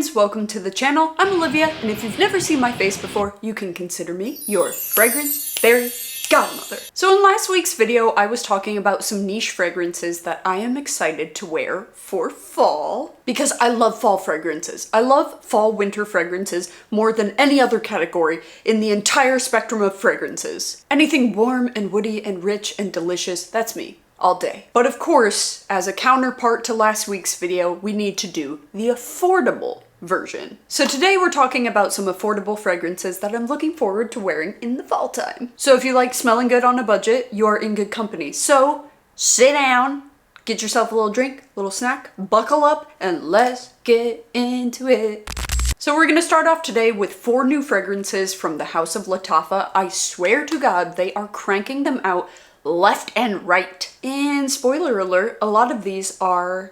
friends, welcome to the channel. I'm Olivia, and if you've never seen my face before, you can consider me your fragrance fairy godmother. So in last week's video, I was talking about some niche fragrances that I am excited to wear for fall because I love fall fragrances. I love fall winter fragrances more than any other category in the entire spectrum of fragrances. Anything warm and woody and rich and delicious, that's me. All day. But of course, as a counterpart to last week's video, we need to do the affordable version. So today we're talking about some affordable fragrances that I'm looking forward to wearing in the fall time. So if you like smelling good on a budget, you are in good company. So sit down, get yourself a little drink, a little snack, buckle up, and let's get into it. So we're gonna start off today with 4 new fragrances from the House of Lattafa. I swear to God, they are cranking them out left and right. And spoiler alert, a lot of these are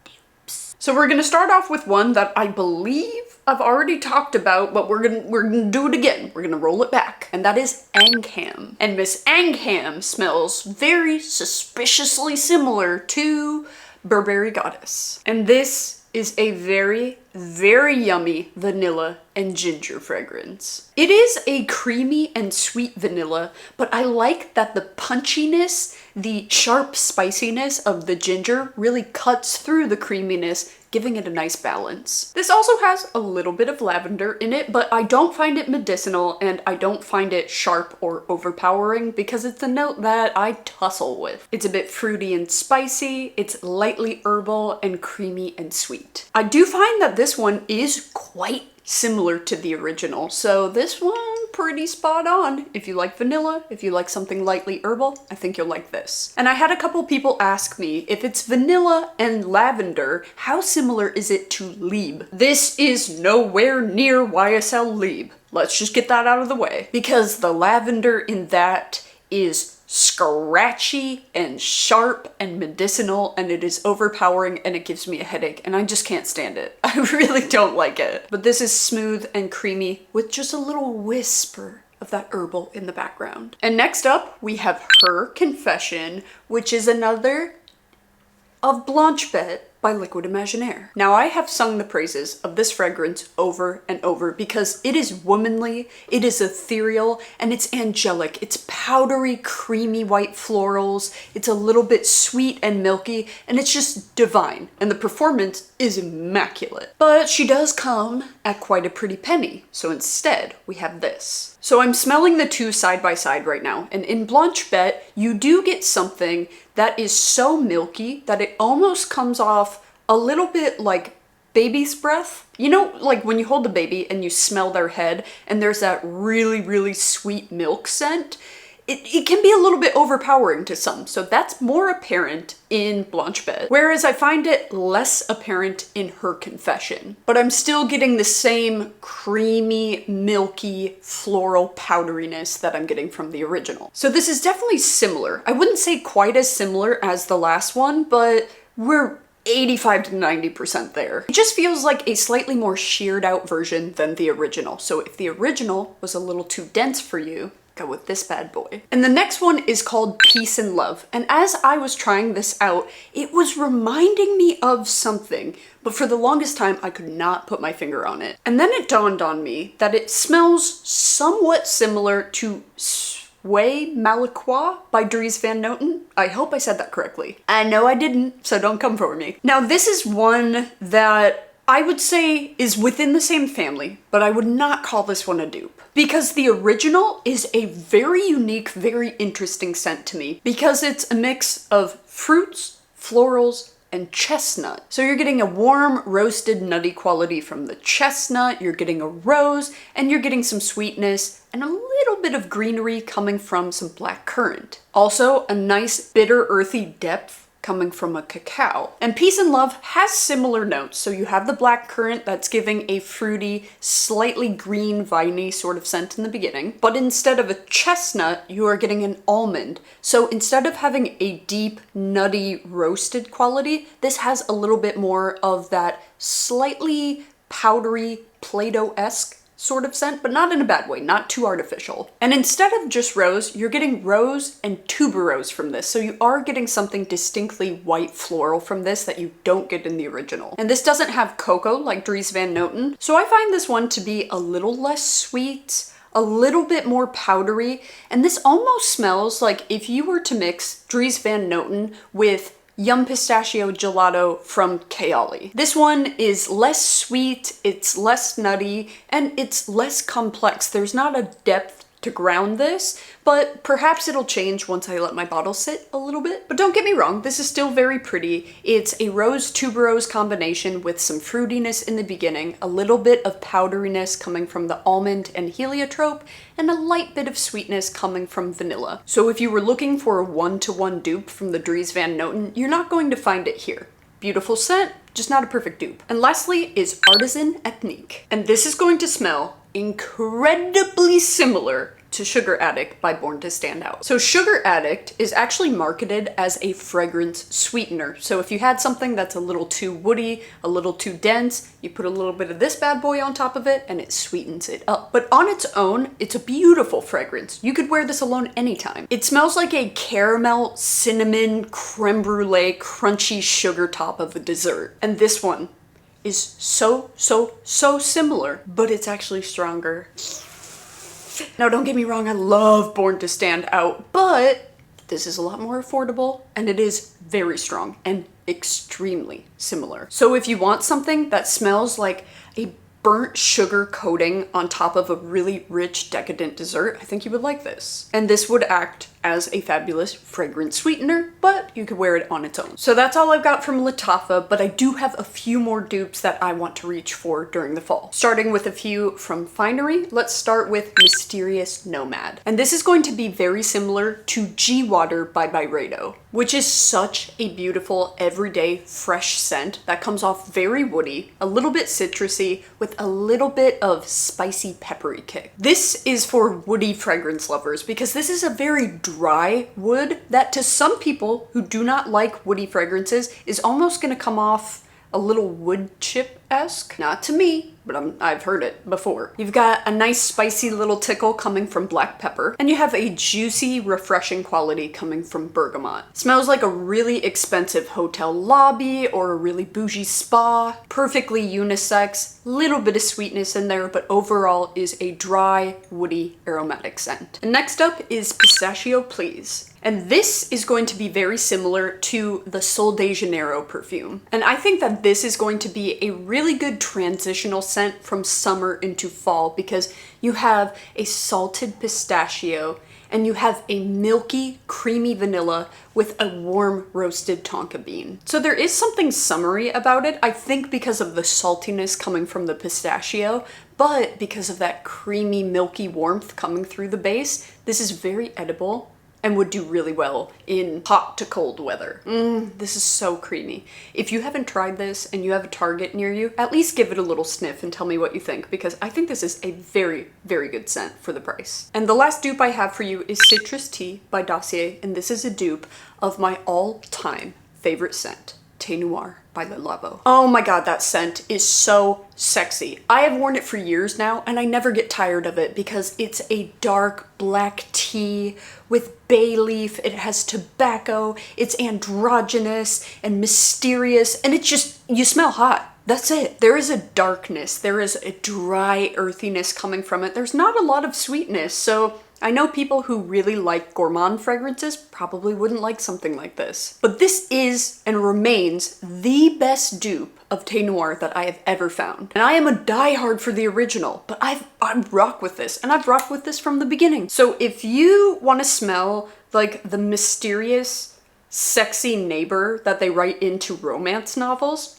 dupes. So we're gonna start off with one that I believe I've already talked about, but we're gonna do it again. We're gonna roll it back, and that is Angham. And Miss Angham smells very suspiciously similar to Burberry Goddess. And this is a very, very yummy vanilla and ginger fragrance. It is a creamy and sweet vanilla, but I like that the punchiness, the sharp spiciness of the ginger really cuts through the creaminess, giving it a nice balance. This also has a little bit of lavender in it, but I don't find it medicinal and I don't find it sharp or overpowering because it's a note that I tussle with. It's a bit fruity and spicy, it's lightly herbal and creamy and sweet. I do find that this one is quite similar to the original, so this one pretty spot on. If you like vanilla, if you like something lightly herbal, I think you'll like this. And I had a couple people ask me, if it's vanilla and lavender, how similar is it to Liebe? This is nowhere near YSL Liebe. Let's just get that out of the way. Because the lavender in that is scratchy and sharp and medicinal, and it is overpowering and it gives me a headache and I just can't stand it. I really don't like it. But this is smooth and creamy with just a little whisper of that herbal in the background. And next up we have Her Confession, which is another of Blanche Bête by Liquid Imaginaire. Now I have sung the praises of this fragrance over and over because it is womanly, it is ethereal, and it's angelic. It's powdery, creamy white florals, it's a little bit sweet and milky, and it's just divine. And the performance is immaculate. But she does come at quite a pretty penny, so instead we have this. So I'm smelling the two side by side right now, and in Blanche Bête, you do get something that is so milky that it almost comes off a little bit like baby's breath. You know, like when you hold the baby and you smell their head and there's that really, really sweet milk scent? It can be a little bit overpowering to some, so that's more apparent in Blanche Bête, whereas I find it less apparent in Her Confession. But I'm still getting the same creamy, milky, floral powderiness that I'm getting from the original. So this is definitely similar. I wouldn't say quite as similar as the last one, but we're 85 to 90% there. It just feels like a slightly more sheared out version than the original. So if the original was a little too dense for you, go with this bad boy. And the next one is called Peace and Love. And as I was trying this out, it was reminding me of something, but for the longest time, I could not put my finger on it. And then it dawned on me that it smells somewhat similar to Sway Malacroix by Dries Van Noten. I hope I said that correctly. I know I didn't, so don't come for me. Now this is one that I would say is within the same family, but I would not call this one a dupe. Because the original is a very unique, very interesting scent to me because it's a mix of fruits, florals, and chestnut. So you're getting a warm, roasted, nutty quality from the chestnut, you're getting a rose, and you're getting some sweetness and a little bit of greenery coming from some black currant. Also, a nice bitter, earthy depth coming from a cacao. And Peace and Love has similar notes. So you have the black currant that's giving a fruity, slightly green, viney sort of scent in the beginning. But instead of a chestnut, you are getting an almond. So instead of having a deep, nutty, roasted quality, this has a little bit more of that slightly powdery, Play-Doh-esque sort of scent, but not in a bad way, not too artificial. And instead of just rose, you're getting rose and tuberose from this. So you are getting something distinctly white floral from this that you don't get in the original. And this doesn't have cocoa like Dries Van Noten. So I find this one to be a little less sweet, a little bit more powdery. And this almost smells like if you were to mix Dries Van Noten with Yum Pistachio Gelato from Kayali. This one is less sweet, it's less nutty, and it's less complex. There's not a depth to ground this, but perhaps it'll change once I let my bottle sit a little bit. But don't get me wrong, this is still very pretty. It's a rose tuberose combination with some fruitiness in the beginning, a little bit of powderiness coming from the almond and heliotrope, and a light bit of sweetness coming from vanilla. So if you were looking for a one-to-one dupe from the Dries Van Noten, you're not going to find it here. Beautiful scent, just not a perfect dupe. And lastly is Artisan Ethnique. And this is going to smell incredibly similar to Sugar Addict by Born to Stand Out. So Sugar Addict is actually marketed as a fragrance sweetener. So if you had something that's a little too woody, a little too dense, you put a little bit of this bad boy on top of it and it sweetens it up. But on its own, it's a beautiful fragrance. You could wear this alone anytime. It smells like a caramel, cinnamon, creme brulee, crunchy sugar top of a dessert. And this one is so similar, but it's actually stronger. Now, don't get me wrong, I love Born to Stand Out, but this is a lot more affordable and it is very strong and extremely similar. So if you want something that smells like a burnt sugar coating on top of a really rich, decadent dessert, I think you would like this. And this would act as a fabulous fragrance sweetener, but you could wear it on its own. So that's all I've got from Lattafa, but I do have a few more dupes that I want to reach for during the fall. Starting with a few from Finery, let's start with Mysterious Nomad. And this is going to be very similar to G Water by Byredo, which is such a beautiful, everyday, fresh scent that comes off very woody, a little bit citrusy, with a little bit of spicy, peppery kick. This is for woody fragrance lovers because this is a very dry wood that to some people who do not like woody fragrances is almost going to come off a little wood chip-esque. Not to me, but I've heard it before. You've got a nice spicy little tickle coming from black pepper, and you have a juicy, refreshing quality coming from bergamot. Smells like a really expensive hotel lobby or a really bougie spa. Perfectly unisex, little bit of sweetness in there, but overall is a dry, woody, aromatic scent. And next up is Pistachio Please. And this is going to be very similar to the Sol de Janiero perfume. And I think that this is going to be a really good transitional scent from summer into fall because you have a salted pistachio and you have a milky, creamy vanilla with a warm roasted tonka bean. So there is something summery about it, I think because of the saltiness coming from the pistachio, but because of that creamy, milky warmth coming through the base, this is very edible and would do really well in hot to cold weather. This is so creamy. If you haven't tried this and you have a Target near you, at least give it a little sniff and tell me what you think because I think this is a very, very good scent for the price. And the last dupe I have for you is Citrus Tea by Dossier, and this is a dupe of my all-time favorite scent, Thé Noir by Le Labo. Oh my god, that scent is so sexy. I have worn it for years now and I never get tired of it because it's a dark black tea with bay leaf, it has tobacco, it's androgynous and mysterious, and it's just, you smell hot. That's it. There is a darkness, there is a dry earthiness coming from it. There's not a lot of sweetness, so I know people who really like gourmand fragrances probably wouldn't like something like this. But this is and remains the best dupe of Thé Noir that I have ever found. And I am a diehard for the original, but I rock with this, and I've rocked with this from the beginning. So if you want to smell like the mysterious, sexy neighbor that they write into romance novels,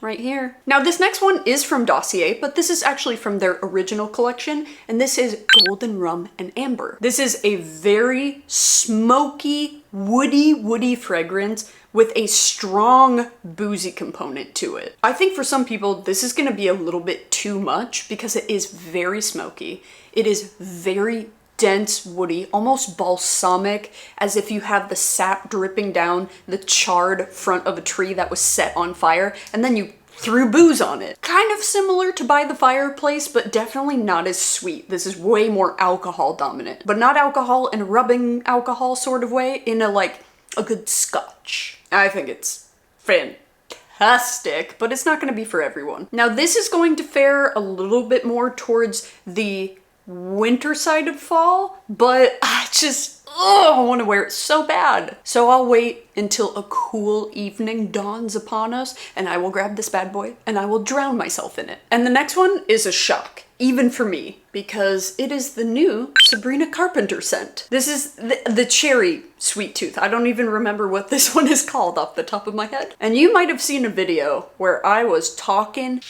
right here. Now this next one is from Dossier, but this is actually from their original collection, and this is Golden Rum and Amber. This is a very smoky, woody fragrance with a strong boozy component to it. I think for some people this is gonna be a little bit too much because it is very smoky. It is very dense, woody, almost balsamic, as if you have the sap dripping down the charred front of a tree that was set on fire, and then you threw booze on it. Kind of similar to By the Fireplace, but definitely not as sweet. This is way more alcohol dominant, but not alcohol in a rubbing alcohol sort of way, in a like a good scotch. I think it's fantastic, but it's not going to be for everyone. Now this is going to fare a little bit more towards the winter side of fall, but I want to wear it so bad. So I'll wait until a cool evening dawns upon us, and I will grab this bad boy and I will drown myself in it. And the next one is a shock, even for me, because it is the new Sabrina Carpenter scent. This is the cherry sweet tooth. I don't even remember what this one is called off the top of my head. And you might have seen a video where I was talking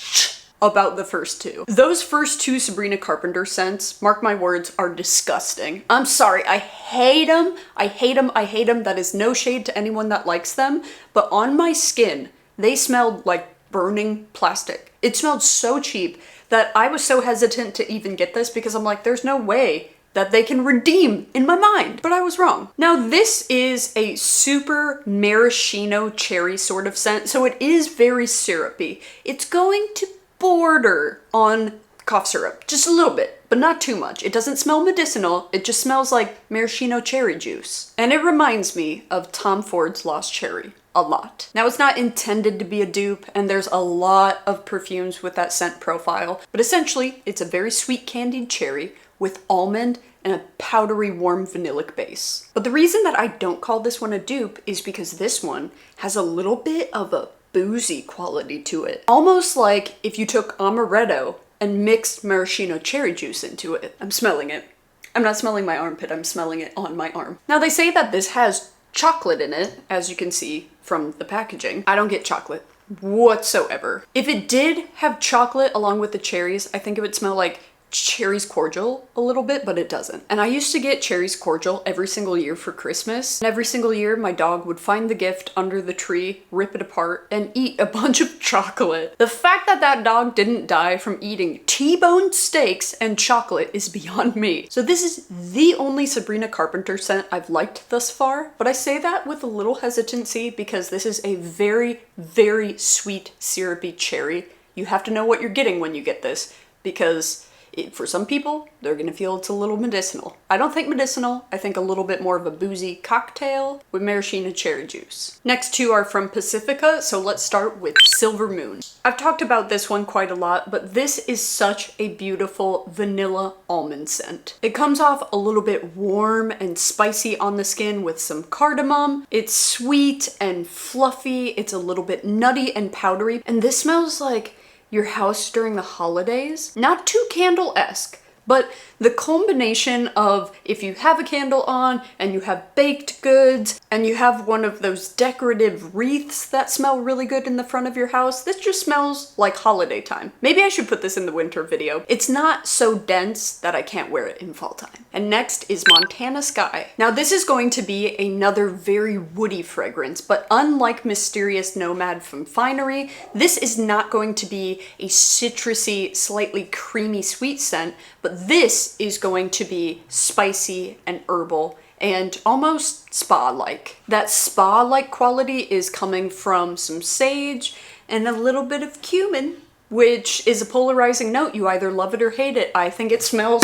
about the first two. Those first two Sabrina Carpenter scents, mark my words, are disgusting. I'm sorry, I hate them. I hate them. I hate them. That is no shade to anyone that likes them, but on my skin, they smelled like burning plastic. It smelled so cheap that I was so hesitant to even get this because I'm like, there's no way that they can redeem in my mind, but I was wrong. Now this is a super maraschino cherry sort of scent, so it is very syrupy. It's going to border on cough syrup, just a little bit, but not too much. It doesn't smell medicinal, it just smells like maraschino cherry juice. And it reminds me of Tom Ford's Lost Cherry a lot. Now it's not intended to be a dupe, and there's a lot of perfumes with that scent profile, but essentially it's a very sweet candied cherry with almond and a powdery warm vanillic base. But the reason that I don't call this one a dupe is because this one has a little bit of a boozy quality to it. Almost like if you took amaretto and mixed maraschino cherry juice into it. I'm smelling it. I'm not smelling my armpit, I'm smelling it on my arm. Now they say that this has chocolate in it, as you can see from the packaging. I don't get chocolate whatsoever. If it did have chocolate along with the cherries, I think it would smell like cherries cordial a little bit, but it doesn't. And I used to get cherries cordial every single year for Christmas. And every single year my dog would find the gift under the tree, rip it apart, and eat a bunch of chocolate. The fact that that dog didn't die from eating T-bone steaks and chocolate is beyond me. So this is the only Sabrina Carpenter scent I've liked thus far, but I say that with a little hesitancy because this is a very, very sweet syrupy cherry. You have to know what you're getting when you get this, because for some people, they're gonna feel it's a little medicinal. I don't think medicinal, I think a little bit more of a boozy cocktail with maraschino cherry juice. Next two are from Pacifica, so let's start with Silver Moon. I've talked about this one quite a lot, but this is such a beautiful vanilla almond scent. It comes off a little bit warm and spicy on the skin with some cardamom. It's sweet and fluffy, it's a little bit nutty and powdery, and this smells like your house during the holidays. Not too candle-esque, but the combination of if you have a candle on and you have baked goods and you have one of those decorative wreaths that smell really good in the front of your house, this just smells like holiday time. Maybe I should put this in the winter video. It's not so dense that I can't wear it in fall time. And next is Montana Sky. Now this is going to be another very woody fragrance, but unlike Mysterious Nomad from Finery, this is not going to be a citrusy, slightly creamy sweet scent, but this is going to be spicy and herbal and almost spa-like. That spa-like quality is coming from some sage and a little bit of cumin, which is a polarizing note. You either love it or hate it. I think it smells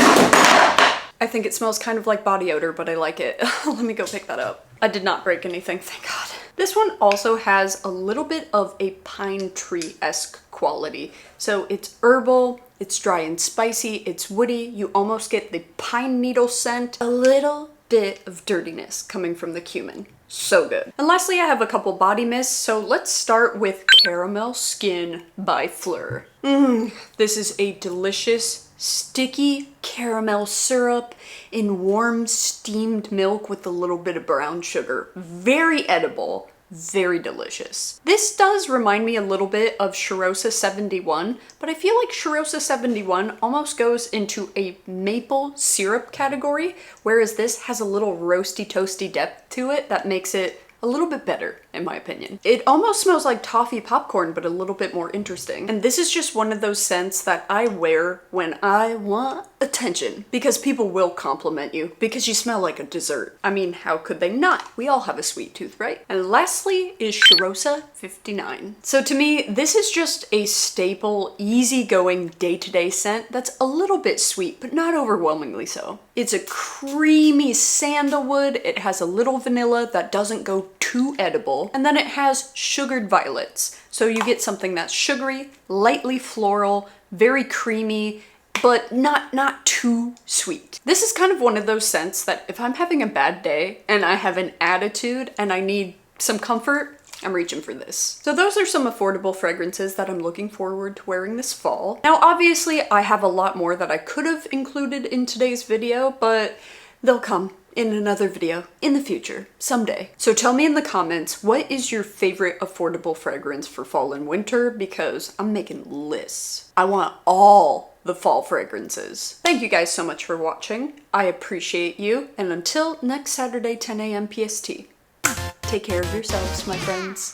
kind of like body odor, but I like it. Let me go pick that up. I did not break anything, thank God. This one also has a little bit of a pine tree-esque quality. So it's herbal, it's dry and spicy, it's woody, you almost get the pine needle scent, a little bit of dirtiness coming from the cumin. So good. And lastly, I have a couple body mists, so let's start with Caramel Skin by Phlur. This is a delicious, sticky caramel syrup in warm steamed milk with a little bit of brown sugar. Very edible, very delicious. This does remind me a little bit of Cheirosa 71, but I feel like Cheirosa 71 almost goes into a maple syrup category, whereas this has a little roasty toasty depth to it that makes it a little bit better. in my opinion. It almost smells like toffee popcorn, but a little bit more interesting. And this is just one of those scents that I wear when I want attention, because people will compliment you because you smell like a dessert. I mean, how could they not? We all have a sweet tooth, right? And lastly is Cheirosa 59. So to me, this is just a staple, easygoing day-to-day scent that's a little bit sweet, but not overwhelmingly so. It's a creamy sandalwood. It has a little vanilla that doesn't go too edible. And then it has sugared violets. So you get something that's sugary, lightly floral, very creamy, but not too sweet. This is kind of one of those scents that if I'm having a bad day and I have an attitude and I need some comfort, I'm reaching for this. So those are some affordable fragrances that I'm looking forward to wearing this fall. Now, obviously, I have a lot more that I could have included in today's video, but they'll come in another video in the future, someday. So tell me in the comments, what is your favorite affordable fragrance for fall and winter? Because I'm making lists. I want all the fall fragrances. Thank you guys so much for watching. I appreciate you. And until next Saturday, 10 a.m. PST. Take care of yourselves, my friends.